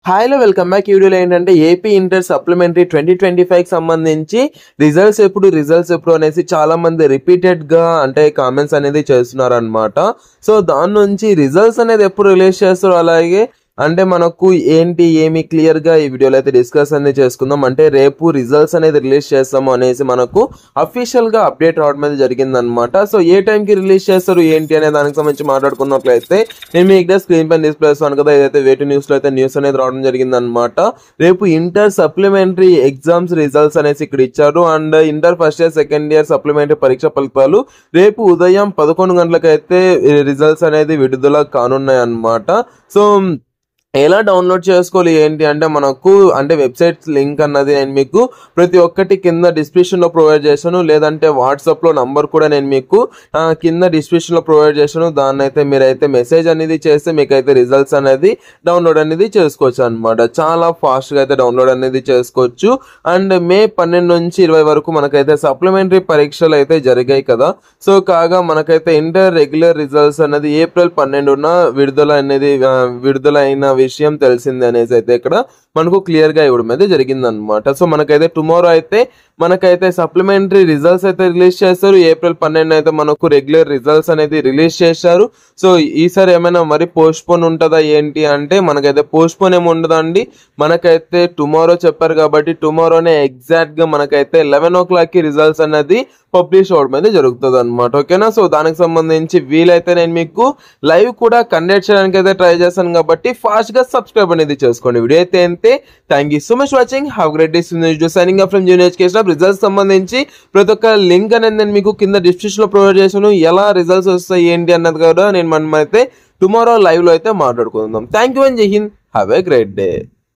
హాయ్లో welcome back. ఈ వీడియోలో ఏంటంటే ఏపీ ఇంటర్ సప్లిమెంటరీ 2025కి సంబంధించి రిజల్ట్స్ ఎప్పుడు అనేసి చాలా మంది రిపీటెడ్గా అంటే కామెంట్స్ అనేది చేస్తున్నారు అనమాట. సో దాని నుంచి రిజల్ట్స్ అనేది ఎప్పుడు రిలీజ్ చేస్తారో, అలాగే అంటే మనకు ఏంటి ఏమి క్లియర్గా ఈ వీడియోలో అయితే డిస్కస్ అనేది చేసుకుందాం. అంటే రేపు రిజల్ట్స్ అనేది రిలీజ్ చేస్తాము అనేసి మనకు అఫీషియల్గా అప్డేట్ రావడం అనేది జరిగిందనమాట. సో ఏ టైంకి రిలీజ్ చేస్తారు ఏంటి అనే దానికి సంబంధించి మాట్లాడుకున్నట్లయితే నేను మీ ఇక్కడ స్క్రీన్ పైన డిస్ప్లే చేస్తాను కదా, ఏదైతే వేటు న్యూస్లో అయితే న్యూస్ అనేది రావడం జరిగిందనమాట. రేపు ఇంటర్ సప్లిమెంటరీ ఎగ్జామ్స్ రిజల్ట్స్ అనేసి ఇక్కడ ఇచ్చారు. And inter first year second year supplementary పరీక్ష ఫలితాలు రేపు ఉదయం 11 గంటలకు అయితే రిజల్ట్స్ అనేది విడుదల కానున్నాయి అన్నమాట. సో ఎలా డౌన్లోడ్ చేసుకోవాలి ఏంటి అంటే మనకు అంటే వెబ్సైట్ లింక్ అన్నది నేను మీకు ప్రతి ఒక్కటి కింద డిస్క్రిప్షన్లో ప్రొవైడ్ చేశాను, లేదంటే వాట్సాప్లో నంబర్ కూడా నేను మీకు కింద డిస్క్రిప్షన్లో ప్రొవైడ్ చేశాను. దాన్ని అయితే మీరైతే మెసేజ్ అనేది చేస్తే మీకైతే రిజల్ట్స్ అనేది డౌన్లోడ్ అనేది చేసుకోవచ్చు అనమాట. చాలా ఫాస్ట్గా అయితే డౌన్లోడ్ అనేది చేసుకోవచ్చు. అండ్ మే 12 నుంచి 20 వరకు మనకైతే సప్లిమెంటరీ పరీక్షలు అయితే జరిగాయి కదా. సో కాగా మనకైతే ఇంటర్ రెగ్యులర్ రిజల్ట్స్ అనేది ఏప్రిల్ 12న విడుదలైన విషయం తెలిసింది అనేసి అయితే ఇక్కడ మనకు క్లియర్ గా ఇవ్వడం అయితే జరిగిందనమాట. సో మనకైతే టుమారో అయితే మనకైతే సప్లిమెంటరీ రిజల్ట్స్ అయితే రిలీజ్ చేస్తారు. ఏప్రిల్ 12 అయితే మనకు రెగ్యులర్ రిజల్ట్స్ అనేది రిలీజ్ చేశారు. సో ఈసారి ఏమైనా మరి పోస్ట్ పోన్ ఉంటుందా ఏంటి అంటే మనకైతే పోస్ట్ పోన్ ఏమి ఉండదండి. మనకైతే టుమారో చెప్పారు కాబట్టి టుమారోనే ఎగ్జాక్ట్ గా మనకైతే 11 o'clock కి రిజల్ట్స్ అనేది పబ్లిష్ అవడం అయితే జరుగుతుంది అనమాట. ఓకేనా. సో దానికి సంబంధించి వీలైతే నేను మీకు లైవ్ కూడా కండక్ట్ చేయడానికి అయితే ట్రై చేస్తాను కాబట్టి ఫాస్ట్ గా సబ్స్క్రైబ్ అనేది చేసుకోండి. వీడియో అయితే అంతే. Thank you so much watching. Have great day. Signing off from junior education. Results సంబంధించి ప్రతి ఒక్క లింక్ అనేది నేను మీకు కింద డిస్క్రిప్షన్ లో ప్రొవైడ్ చేశాను. ఎలా రిజల్ట్స్ వస్తాయి ఏంటి అన్నది కూడా నేను మనమైతే టుమారో లైవ్ లో అయితే మాట్లాడుకుందాం. థ్యాంక్ యూ అండ్ జై Hind. Have a great day.